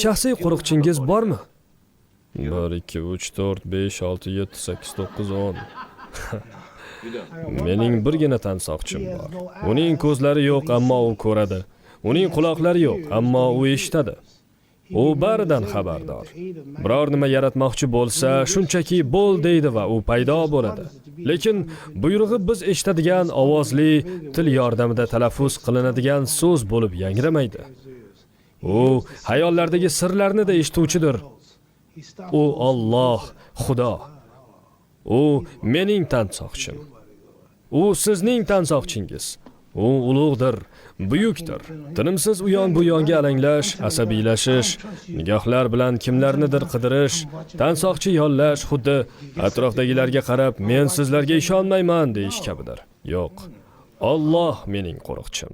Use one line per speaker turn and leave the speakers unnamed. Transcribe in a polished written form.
Shaxsiy qo'riqchingiz bormi? 1 2 3 4 5 6 7 8 9 10. Mening birgina tansoqchim bor. Uning ko'zlari yo'q, ammo u ko'radi. Uning quloqlari yo'q, ammo u eshitadi. U baridan xabardor. Biror nima yaratmoqchi bo'lsa, shunchaki bo'l deydi va u paydo bo'ladi. Lekin buyrug'i biz eshitadigan ovozli til yordamida talaffuz qilinadigan so'z bo'lib yangramaydi. U hayollardagi sirlarni da eshituvchidir. U Alloh, Xudo. U mening tansoqchim. U sizning tansoqchingiz. U ulug'dir, buyukdir. Tinimsiz u yon bu yonga alanglash, asabiylashish, nigohlar bilan kimlarnidir qidirish, tansoqchi yollash, xuddi atrofdagilarga qarab, men sizlarga ishonmayman deyish kabidir. Yo'q. Alloh mening qo'riqchim.